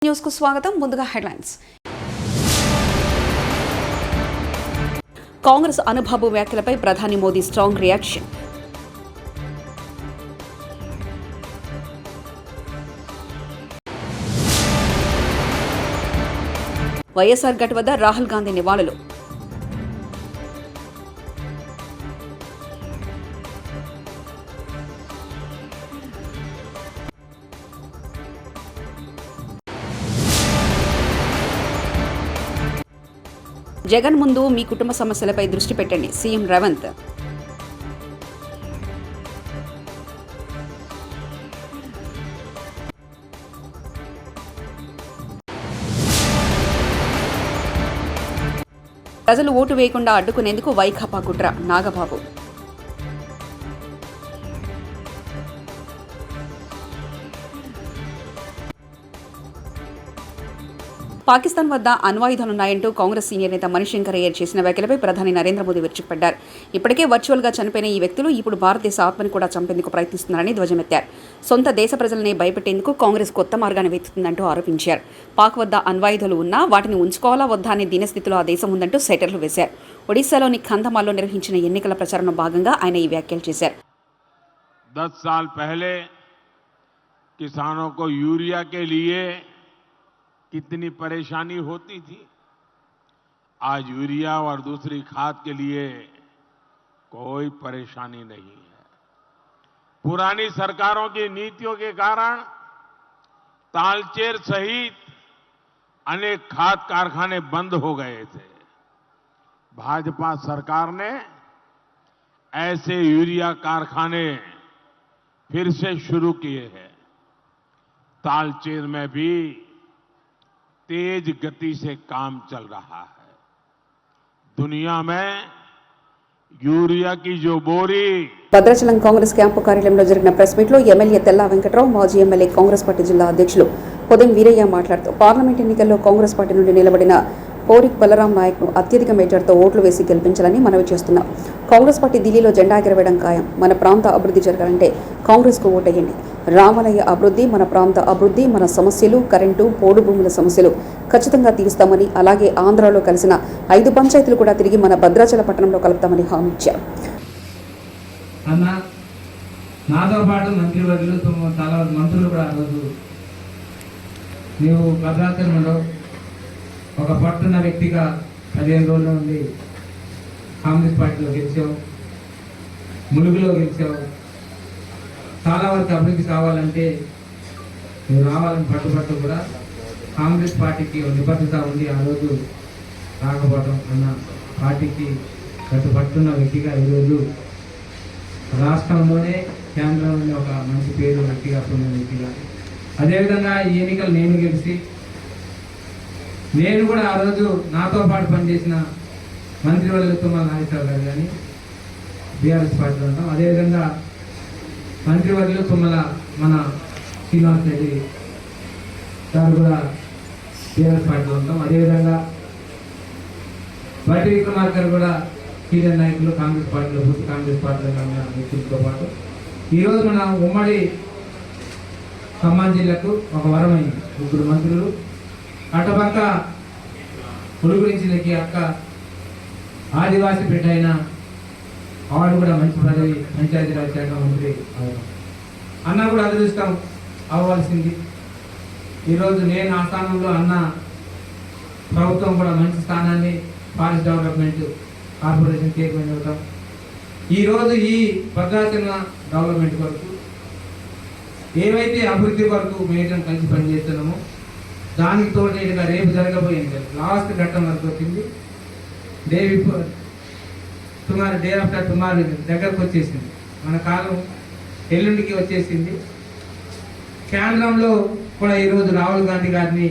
News కు స్వాగతం. ముందుగా హెడ్లైన్స్. కాంగ్రెస్ అనుభాబు వ్యాఖ్యలపై ప్రధాని మోదీ స్ట్రాంగ్ రియాక్షన్. వైఎస్ఆర్ ఘట్ వద్ద రాహుల్ గాంధీ నివాళులు. జగన్ ముందు మీ కుటుంబ సమస్యలపై దృష్టి పెట్టండి, సీఎం రేవంత్. ప్రజలు ఓటు వేయకుండా అడ్డుకునేందుకు వైకాపా కుట్ర, నాగబాబు. పాకిస్తాన్ వద్ద అణ్వాయుధాలున్నాయంటూ కాంగ్రెస్ సీనియర్ నేత మణిశంకర్ అయ్యర్ చేసిన వ్యాఖ్యలపై ప్రధాని నరేంద్ర మోదీ విరుచుకుపడ్డారు. ఇప్పటికే వర్చువల్గా చనిపోయిన ఈ వ్యక్తులు ఇప్పుడు భారతదేశ ఆత్మని కూడా చంపేందుకు ప్రయత్నిస్తున్నారని ధ్వజమెత్తారు. సొంత దేశ ప్రజలనే భయపెట్టేందుకు కాంగ్రెస్ కొత్త మార్గాన్ని వెతుకుతుందంటూ ఆరోపించారు. పాక్ వద్ద అణ్వాయుధాలు ఉన్నా వాటిని ఉంచుకోవాలా వద్దా అనే దీనస్థితిలో ఆ దేశం ఉందంటూ సెటర్లు వేశారు. ఒడిశాలోని కంధమాల్లో నిర్వహించిన ఎన్నికల ప్రచారంలో భాగంగా ఆయన ఈ వ్యాఖ్యలు చేశారు. 10 साल पहले किसानों को यूरिया के लिए कितनी परेशानी होती थी, आज यूरिया और दूसरी खाद के लिए कोई परेशानी नहीं है. पुरानी सरकारों की नीतियों के कारण तालचेर सहित अनेक खाद कारखाने बंद हो गए थे. भाजपा सरकार ने ऐसे यूरिया कारखाने फिर से शुरू किए हैं. तालचेर में भी तेज गति से काम चल रहा है. दुनिया में यूरिया की जो बोरी. భద్రాచలం కాంగ్రెస్ క్యాంపు కార్యాలయంలో జరిగిన ప్రెస్ మీట్లో ఎమ్మెల్యే తెల్లా వెంకట్రావు, మాజీ ఎమ్మెల్యే కాంగ్రెస్ పార్టీ జిల్లా అధ్యక్షులు పొదెం వీరయ్య మాట్లాడుతూ పార్లమెంట్ ఎన్నికల్లో కాంగ్రెస్ పార్టీ నుండి నిలబడిన పోరిక్ బలరాం నాయక్ను అత్యధిక మెజార్టీతో ఓట్లు వేసి గెలిపించాలని మనవి చేస్తున్నాం. కాంగ్రెస్ పార్టీ ఢిల్లీలో జెండా ఎగరవేయడం ఖాయం. మన ప్రాంత అభివృద్ధి జరగాలంటే కాంగ్రెస్కు ఓటేయండి. రామలయ్య అభివృద్ధి, మన ప్రాంత అభివృద్ధి, మన సమస్యలు, కరెంటు, పోడు భూముల సమస్యలు ఖచ్చితంగా తీరుస్తామని, అలాగే ఆంధ్రాలో కలిసిన 5 పంచాయతీలు కూడా తిరిగి మన భద్రాచల పట్టణంలో కలుపుతామని హామీ ఇచ్చారు. నాతో పాటు మంత్రివర్యులు చాలా మంత్రులు కూడా ఆ రోజు నీవు భద్రాచలంలో ఒక పట్టున్న వ్యక్తిగా 15 రోజుల నుండి కాంగ్రెస్ పార్టీలో గెలిచావు, ములుగులో గెలిచావు. చాలా వరకు అభివృద్ధి కావాలంటే నువ్వు రావాలని పట్టుబట్టు కూడా కాంగ్రెస్ పార్టీకి నిబద్ధత ఉంది. ఆ రోజు రాకపోవడం అన్న పార్టీకి పట్టున్న వ్యక్తిగా ఈరోజు రాష్ట్రంలోనే కేంద్రంలోనే ఒక మంచి పేరు వ్యక్తిగా పొందిన వ్యక్తిగా, అదేవిధంగా ఈ ఎన్నికలు నేను గెలిచి నేను కూడా ఆ రోజు నాతో పాటు పనిచేసిన మంత్రివర్యులు తుమ్మల నాగేశ్వరరావు గారు కానీ బీఆర్ఎస్ పార్టీలో ఉంటాం. అదేవిధంగా మంత్రివర్యులు తుమ్మల మన శ్రీనివాస్ రెడ్డి గారు కూడా బీఆర్ఎస్ పార్టీలో ఉంటాం. అదేవిధంగా బట్టి విక్రమార్క గారు కూడా సీనియర్ నాయకులు కాంగ్రెస్ పార్టీలో, పూర్తి కాంగ్రెస్ పార్టీలో ఉన్న వ్యక్తులతో పాటు ఈరోజు మన ఉమ్మడి ఖమ్మం జిల్లాకు ఒక వరమైంది. 3 మంత్రులు, అటుపక్క పులుగు నుంచి అక్క ఆదివాసీ బిడ్డ అయిన ఆవిడ కూడా మంచి పదవి, పంచాయతీరాజ్ శాఖ మంత్రి అన్న కూడా అదృష్టం అవ్వాల్సింది. ఈరోజు నేను ఆ స్థానంలో, అన్న ప్రభుత్వం కూడా మంచి స్థానాన్ని ఫారెస్ట్ డెవలప్మెంట్ కార్పొరేషన్ చైర్మన్ అవుతాం. ఈరోజు ఈ భద్రాచలం డెవలప్మెంట్ వరకు ఏవైతే అభివృద్ధి వరకు మేడం కలిసి పనిచేస్తున్నామో దానికి తోటేటుగా రేపు జరగబోయింది లాస్ట్ ఘట్టం వరకు వచ్చింది. డే ఆఫ్టర్ టుమారో దగ్గరకు వచ్చేసింది. మన కాలం ఎల్లుండికి వచ్చేసింది. కేంద్రంలో కూడా ఈరోజు రాహుల్ గాంధీ గారిని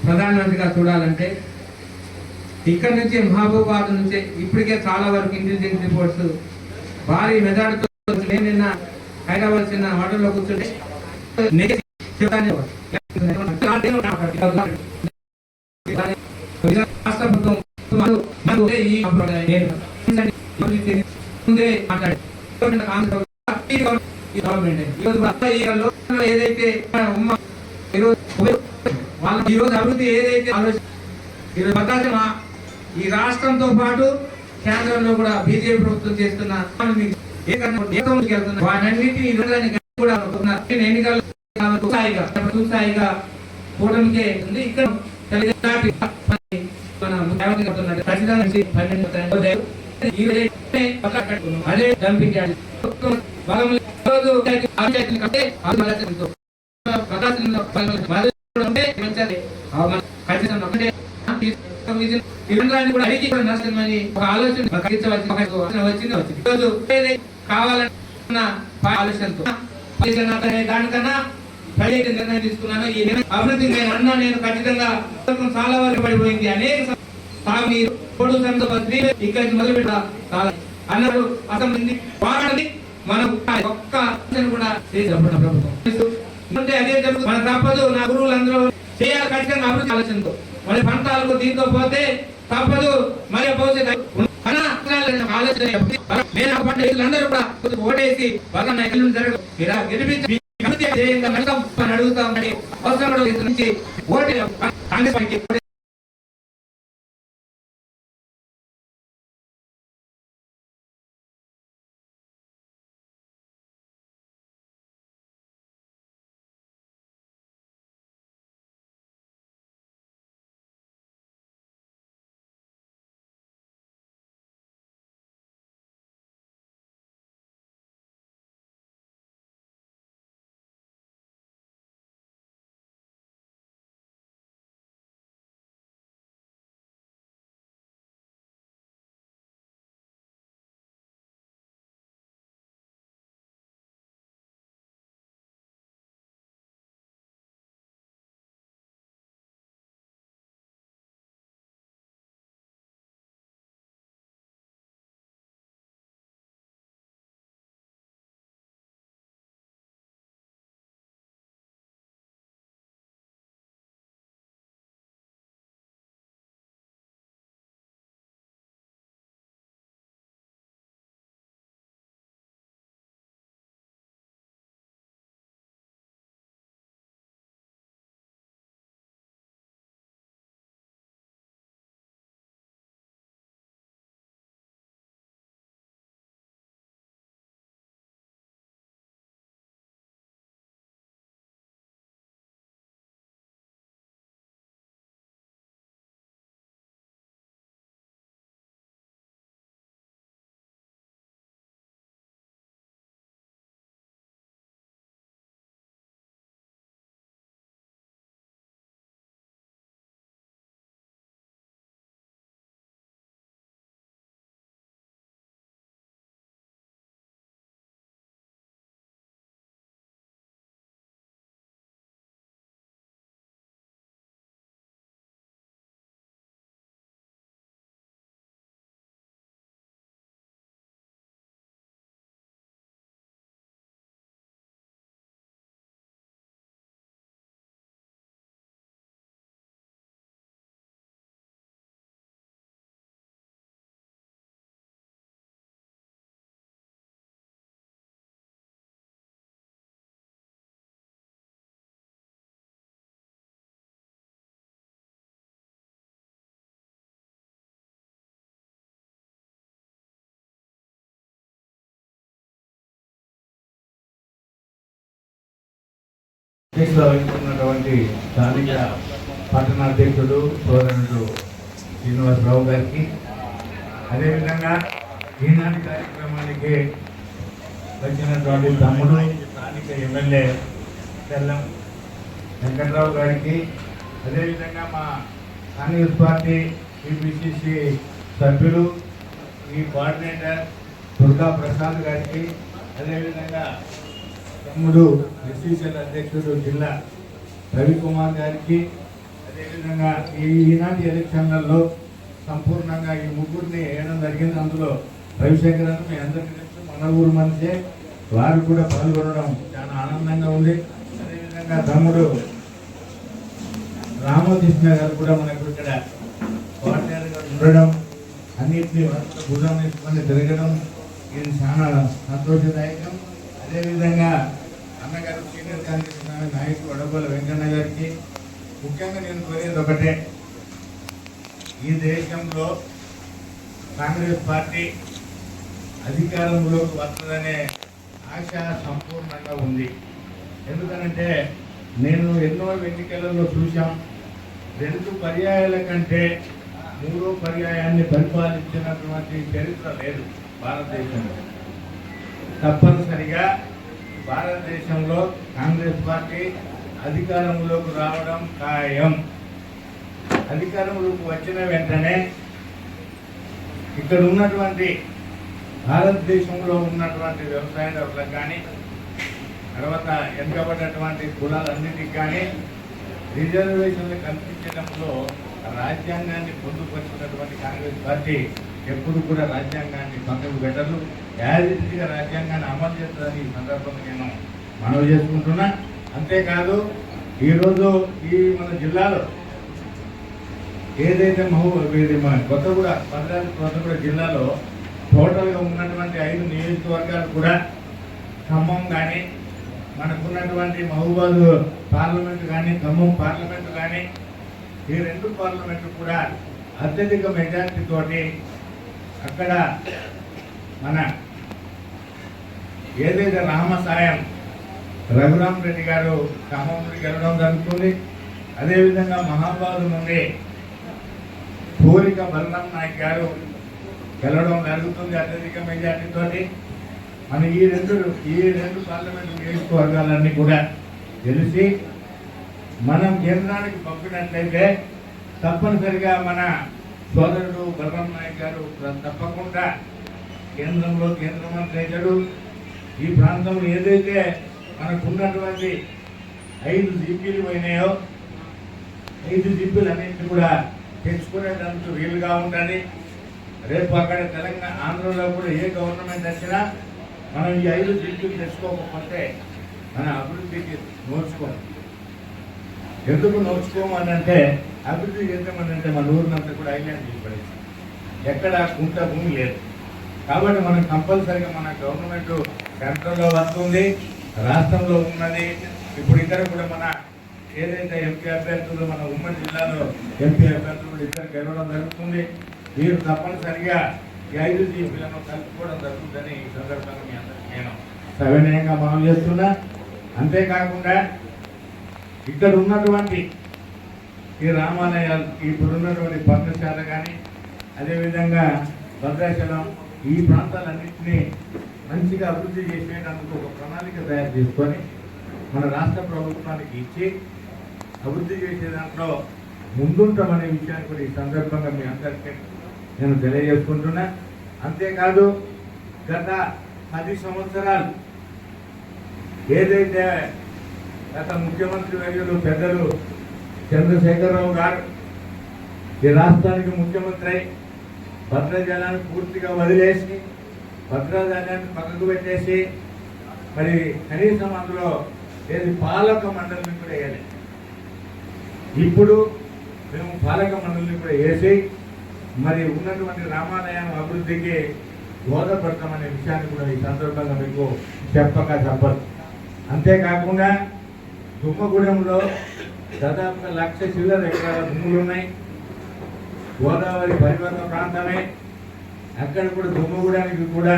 ప్రధానమంత్రిగా చూడాలంటే ఇక్కడ నుంచి మహబూబాబాద్ నుంచే ఇప్పటికే చాలా వరకు ఇంటెలిజెన్స్ రిపోర్ట్స్ భారీ మెజార్టీతో నిన్న హైదరాబాద్ చిన్న హోటల్లో కూర్చుంటే రాష్ట్ర ప్రభుత్వం ఏదైతే ఈరోజు అభివృద్ధి ఏదైతే ఆలోచన ఈరోజు భద్రాచలం ఈ రాష్ట్రంతో పాటు కేంద్రంలో కూడా బీజేపీ ప్రభుత్వం చేస్తున్న వాటన్నిటి కూడా ఎన్నికలు స్థాయిగా కూటమికే ఉంది. ఇక్కడ అదే డంపింగ్ కావాలన్న ఆలోచనతో దానికన్నా నిర్ణయం తీసుకున్నాను. ఈ అభివృద్ధి నేను ఖచ్చితంగా చాలా వరకు పడిపోయింది. అనేక సాగునీరు ఇక్కడి నుంచి మొదలు పెట్ట అన్నారు అసెంబ్లీ వాడాలి. మనం ఒక్క కూడా ప్రభుత్వం అదే జరుగుతుంది. మన తప్పదు. నా గురువులందరూ చేయాలి ఖచ్చితంగా అభివృద్ధి ఆలోచనతో. మరి పంటలకు దీంతో పోతే తప్పదు. మరి భవిష్యత్తు ఆలోచన అందరూ కూడా ఓటేసి గెలిపించి అడుగుతామని అవసరం నుంచి ఓటే కాంగ్రెస్ పార్టీ ఉన్నటువంటి స్థానిక పట్టణ అధ్యక్షుడు సోదరుడు శ్రీనివాసరావు గారికి, అదేవిధంగా ఈనాటి కార్యక్రమానికి వచ్చినటువంటి తమ్ముడు స్థానిక ఎమ్మెల్యే తెల్లం వెంకట్రావు గారికి, అదేవిధంగా మా కాంగ్రెస్ పార్టీ టీపీసీసీ సభ్యులు ఈ కోఆర్డినేటర్ దుర్గా ప్రసాద్ గారికి, అదేవిధంగా తమ్ముడు ఎస్సీసీఎల్ అధ్యక్షుడు జిల్లా రవికుమార్ గారికి, అదేవిధంగా ఈనాటి ఎలక్షన్లలో సంపూర్ణంగా ఈ ముగ్గురిని వేయడం జరిగింది. అందులో రవిశంకర్ మీ అందరికీ తెలుసు, మన ఊరు మనిషే, వారు కూడా పాల్గొనడం చాలా ఆనందంగా ఉంది. అదేవిధంగా తమ్ముడు రామకృష్ణ గారు కూడా మనకు ఇక్కడ కోఆర్డినేటర్గా ఉండడం, అన్నింటినీ భుజం వేసుకొని తిరగడం, ఇది చాలా సంతోషదాయకం. అదేవిధంగా అన్నగారు సీనియర్ కాంగ్రెస్ నాయకుడు వడబోల వెంకన్న గారికి ముఖ్యంగా నేను కోరేది ఒకటే, ఈ దేశంలో కాంగ్రెస్ పార్టీ అధికారంలోకి వస్తుందనే ఆశ సంపూర్ణంగా ఉంది. ఎందుకనంటే నేను ఎన్నో ఎన్నికలలో చూశాం, 2 పర్యాయాల కంటే 3వ పర్యాయాన్ని పరిపాలించినటువంటి చరిత్ర లేదు భారతదేశంలో. తప్పనిసరిగా భారతదేశంలో కాంగ్రెస్ పార్టీ అధికారంలోకి రావడం ఖాయం. అధికారంలోకి వచ్చిన వెంటనే ఇక్కడ ఉన్నటువంటి భారతదేశంలో ఉన్నటువంటి వ్యవసాయదారులకు కానీ, తర్వాత వెనుకబడినటువంటి కులాలన్నిటికీ కానీ రిజర్వేషన్లు కల్పించడంలో రాజ్యాంగాన్ని పొందుపరిచినటువంటి కాంగ్రెస్ పార్టీ ఎప్పుడు కూడా రాజ్యాంగాన్ని పక్కకు పెట్టదు, యాజిటీగా రాజ్యాంగాన్ని అమలు చేస్తుందని ఈ సందర్భంగా నేను మనవి చేసుకుంటున్నా. అంతేకాదు ఈరోజు ఈ మన జిల్లాలో ఏదైతే మన కొత్తగూడ జిల్లాలో టోటల్గా ఉన్నటువంటి 5 నియోజకవర్గాలు కూడా ఖమ్మం కానీ, మనకున్నటువంటి మహబూబాద్ పార్లమెంటు కానీ, ఖమ్మం పార్లమెంటు కానీ, ఈ 2 పార్లమెంటు కూడా అత్యధిక మెజార్టీ తోటి అక్కడ మన ఏదైతే రామసాయం రఘురామ్ రెడ్డి గారు ఖమ్మం నుండి గెలవడం జరుగుతుంది. అదేవిధంగా మహాబాద్ నుండి పూరిక బలరాం నాయక్ గారు గెలవడం జరుగుతుంది అత్యధిక మెజార్టీతో. మన ఈ రెండు పార్లమెంటు నియోజకవర్గాలన్నీ కూడా గెలిచి మనం కేంద్రానికి పంపినట్లయితే తప్పనిసరిగా మన సోదరుడు బలరాం నాయక్ గారు తప్పకుండా కేంద్రంలో కేంద్ర మంత్రి అవుతాడు. ఈ ప్రాంతంలో ఏదైతే మనకు ఉన్నటువంటి 5 జీపీలు పోయినాయో 5 జీపీలు అన్నింటినీ కూడా తెచ్చుకునేటందుకు వీలుగా ఉంటుంది. రేపు అక్కడ తెలంగాణ ఆంధ్రలో కూడా ఏ గవర్నమెంట్ వచ్చినా మనం ఈ 5 జీపీలు తెచ్చుకోకపోతే మన అభివృద్ధికి నోచుకోం. ఎందుకు నోచుకోమని అంటే అభివృద్ధి చేద్దామనంటే మన ఊరినంతా కూడా ఐలాండ్ తీసిపడేసి ఎక్కడ కుంట భూమి లేదు. కాబట్టి మనం కంపల్సరీగా మన గవర్నమెంట్ సెంట్రల్లో వస్తుంది, రాష్ట్రంలో ఉన్నది. ఇప్పుడు ఇక్కడ కూడా మన ఏదైతే ఎంపీ అభ్యర్థులు మన ఉమ్మడి జిల్లాలో ఎంపీ అభ్యర్థులు ఇద్దరు గెలవడం జరుగుతుంది. మీరు తప్పనిసరిగా ఈ 5 జీపీలను కలుపుకోవడం జరుగుతుందని ఈ సందర్భంగా మీ అందరికీ నేను సవినయంగా మనం చేస్తున్నా. అంతేకాకుండా ఇక్కడ ఉన్నటువంటి ఈ రామాలయాలు, ఇప్పుడు ఉన్నటువంటి పర్ణశాల కానీ, అదేవిధంగా భద్రాచలం, ఈ ప్రాంతాలన్నింటినీ మంచిగా అభివృద్ధి చేసేందుకు ఒక ప్రణాళిక తయారు చేసుకొని మన రాష్ట్ర ప్రభుత్వానికి ఇచ్చి అభివృద్ధి చేసే దాంట్లో ముందుంటామనే విషయాన్ని కూడా ఈ సందర్భంగా మీ అందరికీ నేను తెలియజేసుకుంటున్నా. అంతేకాదు గత 10 సంవత్సరాలు ఏదైతే గత ముఖ్యమంత్రి వర్యులు పెద్దలు చంద్రశేఖరరావు గారు ఈ రాష్ట్రానికి ముఖ్యమంత్రి అయి భద్రాచలాన్ని పూర్తిగా వదిలేసి భద్రాచలాన్ని పక్కకు పెట్టేసి మరి కనీసం అందులో ఏది పాలక మండలిని కూడా వేయాలి. ఇప్పుడు మేము పాలక మండలిని కూడా వేసి మరి ఉన్నటువంటి రామాలయం అభివృద్ధికి దోహదపడతామనే విషయాన్ని కూడా ఈ సందర్భంగా మీకు చెప్పక తప్పదు. అంతేకాకుండా దుమ్మగూడెంలో దాదాపుగా 1,00,000 చిల్లర ఎకరాల భూములు ఉన్నాయి. గోదావరి పరివర్తన ప్రాంతమే. అక్కడ కూడా దుమ్మగూడానికి కూడా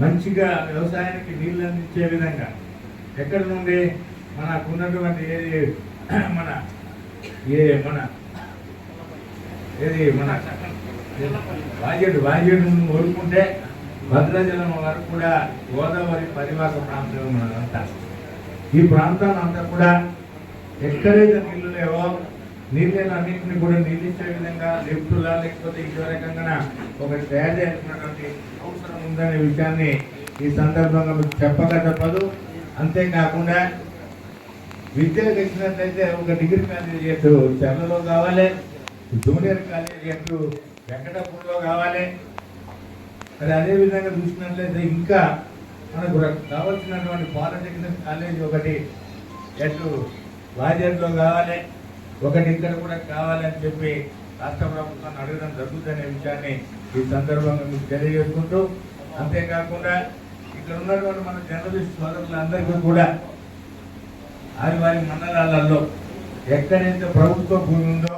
మంచిగా వ్యవసాయానికి నీళ్ళు అందించే విధంగా ఎక్కడి నుండి మనకున్నటువంటి వాజేడు నుండి కోరుకుంటే భద్రాచలం వరకు కూడా గోదావరి పరివాహక ప్రాంతం మనదంతా. ఈ ప్రాంతాన్ని అంతా కూడా ఎక్కడైతే నీళ్లు లేవో నీళ్ళని అన్నింటినీ కూడా నిలిచే విధంగా లిఫ్టులా లేకపోతే ఇంకో రకంగా ఒకటి తయారు చేయాల్సినటువంటి అవసరం ఉందనే విషయాన్ని ఈ సందర్భంగా మీకు చెప్పక తప్పదు. అంతేకాకుండా విద్యకు ఇచ్చినట్లయితే ఒక డిగ్రీ కాలేజీ ఎటు చెర్లలో కావాలి, జూనియర్ కాలేజీ ఎటు వెంకటపూర్లో కావాలి. మరి అదేవిధంగా చూసినట్లయితే ఇంకా మనకు కావాల్సినటువంటి పాలిటెక్నిక్ కాలేజీ ఒకటి ఎటు వాజేడ్లో కావాలి, ఒకటి ఇక్కడ కూడా కావాలని చెప్పి రాష్ట్ర ప్రభుత్వాన్ని అడగడం జరుగుతుందనే విషయాన్ని ఈ సందర్భంగా మీకు తెలియజేసుకుంటూ, అంతేకాకుండా ఇక్కడ ఉన్నటువంటి మన జర్నలిస్ట్ సోదరులందరికీ కూడా వారి మండలాలలో ఎక్కడైతే ప్రభుత్వ భూమి ఉందో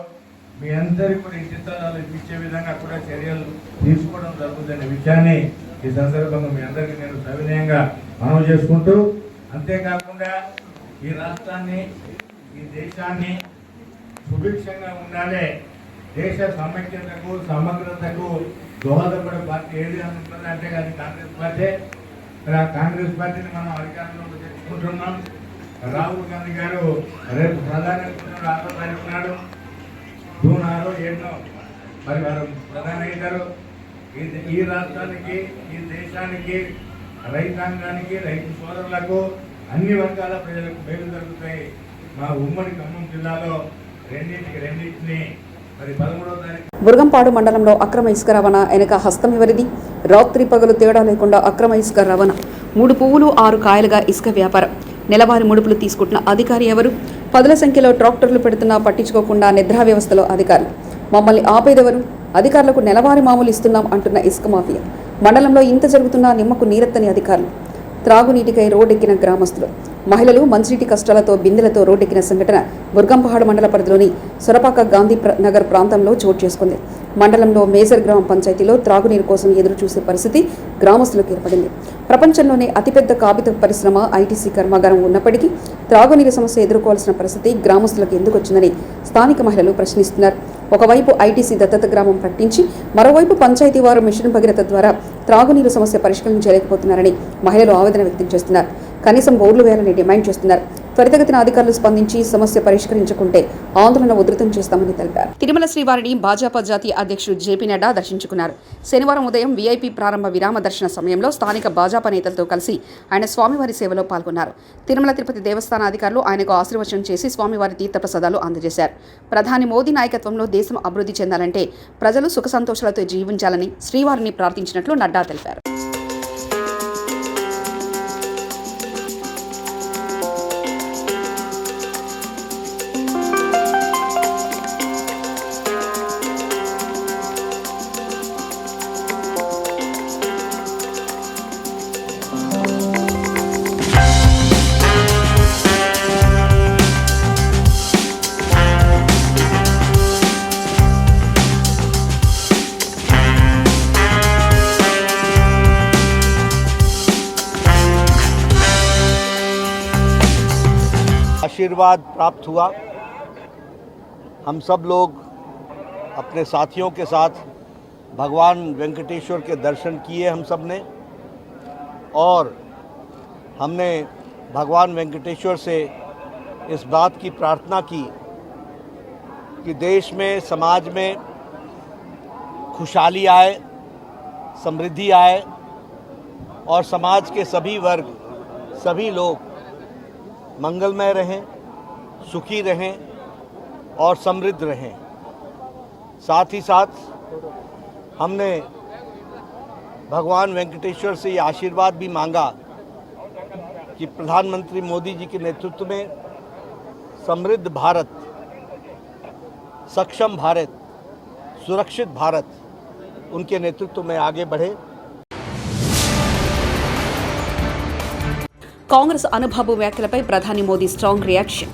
మీ అందరికీ కూడా ఇంటి స్థలాలు ఇచ్చే విధంగా కూడా చర్యలు తీసుకోవడం జరుగుతున్న విషయాన్ని ఈ సందర్భంగా మీ అందరికీ నేను సవినయంగా మనవి చేసుకుంటూ, అంతేకాకుండా ఈ రాష్ట్రాన్ని ఈ దేశాన్ని సుభిక్షంగా ఉండాలి, దేశ సమైక్యతకు సమగ్రతకు దోహదపడే పార్టీ ఏది అని ఉంటుందంటే అది కాంగ్రెస్ పార్టీ. మరి ఆ కాంగ్రెస్ పార్టీని మనం అధికారంలోకి తెచ్చుకుంటున్నాం. రాహుల్ గాంధీ గారు రేపు ప్రధానమంత్రి 6వ తారీఖు నాడు జూన్ 6, 7 మరి వారు ప్రధాని అవుతారు. ఈ రాష్ట్రానికి ఈ దేశానికి రైతాంగానికి రైతు సోదరులకు అన్ని వర్గాల ప్రజలకు మేలు జరుగుతాయి. మా ఉమ్మడి ఖమ్మం జిల్లాలో రెండింటిని మరి 13వ తారీఖు బుర్గంపాడు మండలంలో అక్రమ ఇసుక రవాణా వెనక హస్తం ఎవరిది? రాత్రి పగలు తేడా లేకుండా అక్రమ ఇసుక రవాణా. 3 పువ్వులు 6 కాయలుగా ఇసుక వ్యాపారం. నెలవారీ ముడుపులు తీసుకుంటున్న అధికారి ఎవరు? పదుల సంఖ్యలో ట్రాక్టర్లు పెడుతున్నా పట్టించుకోకుండా నిద్రా వ్యవస్థలో అధికారులు. మమ్మల్ని ఆపేదెవరు? అధికారులకు నెలవారీ మామూలు ఇస్తున్నాం అంటున్న ఇసుక మాఫియా. మండలంలో ఇంత జరుగుతున్నా నిమ్మకు నీరెత్తని అధికారులు. త్రాగునీటికై రోడ్డెక్కిన గ్రామస్తులు. మహిళలు మంచినీటి కష్టాలతో బిందెలతో రోడ్డెక్కిన సంఘటన బుర్గంపహాడ్ మండల పరిధిలోని సొరపాక గాంధీ నగర్ ప్రాంతంలో చోటు చేసుకుంది. మండలంలో మేజర్ గ్రామ పంచాయతీలో త్రాగునీరు కోసం ఎదురు చూసే పరిస్థితి గ్రామస్తులకు ఏర్పడింది. ప్రపంచంలోనే అతిపెద్ద కాగిత పరిశ్రమ ఐటీసీ కర్మాగారం ఉన్నప్పటికీ త్రాగునీరు సమస్య ఎదుర్కోవాల్సిన పరిస్థితి గ్రామస్తులకు ఎందుకు వచ్చిందని స్థానిక మహిళలు ప్రశ్నిస్తున్నారు. ఒకవైపు ఐటీసీ దత్తత గ్రామం ప్రకటించి మరోవైపు పంచాయతీ వారు మిషన్ భగీరథ ద్వారా త్రాగునీరు సమస్య పరిష్కరించలేకపోతున్నారని మహిళలు ఆవేదన వ్యక్తం చేస్తున్నారు. కనీసం బోర్లు వేయాలని డిమాండ్ చేస్తున్నారు. త్వరితగతిన అధికారులు స్పందించి సమస్య పరిష్కరించకుంటే ఆందోళన ఉధృతం చేస్తామని తెలిపారు. తిరుమల శ్రీవారిని భాజపా జాతీయ అధ్యక్షుడు జేపీ నడ్డా దర్శించుకున్నారు. శనివారం ఉదయం వీఐపీ ప్రారంభ విరామ దర్శన సమయంలో స్థానిక భాజపా నేతలతో కలిసి ఆయన స్వామివారి సేవలో పాల్గొన్నారు. తిరుమల తిరుపతి దేవస్థాన అధికారులు ఆయనకు ఆశీర్వచనం చేసి స్వామివారి తీర్థప్రసాదాలు అందజేశారు. ప్రధాని మోదీ నాయకత్వంలో దేశం అభివృద్ధి చెందాలంటే ప్రజలు సుఖ సంతోషాలతో జీవించాలని శ్రీవారిని ప్రార్థించినట్లు నడ్డా తెలిపారు. आशीर्वाद प्राप्त हुआ। हम सब लोग अपने साथियों के साथ भगवान वेंकटेश्वर के दर्शन किए हम सब ने, और हमने भगवान वेंकटेश्वर से इस बात की प्रार्थना की कि देश में समाज में खुशहाली आए, समृद्धि आए और समाज के सभी वर्ग सभी लोग मंगलमय रहें, सुखी रहें और समृद्ध रहें। साथ ही साथ हमने भगवान वेंकटेश्वर से ये आशीर्वाद भी मांगा कि प्रधानमंत्री मोदी जी के नेतृत्व में समृद्ध भारत, सक्षम भारत, सुरक्षित भारत उनके नेतृत्व में आगे बढ़े। కాంగ్రెస్ అనుభవ వ్యాఖ్యలపై ప్రధాని మోదీ స్ట్రాంగ్ రియాక్షన్.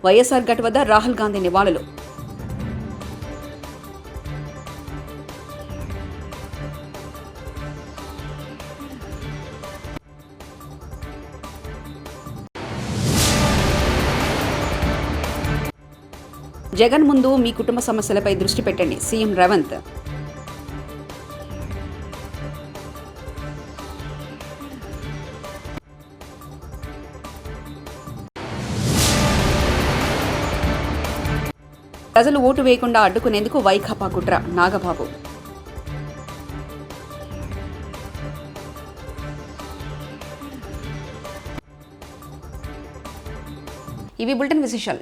వైఎస్ఆర్ ఘట్ వద్ద రాహుల్ గాంధీ నివాళులు. జగన్ ముందు మీ కుటుంబ సమస్యలపై దృష్టి పెట్టండి, సీఎం రేవంత్. ప్రజలు ఓటు వేయకుండా అడ్డుకునేందుకు వైకాపా కుట్ర, నాగబాబు. ఇవి బులెటిన్ విశేషాలు.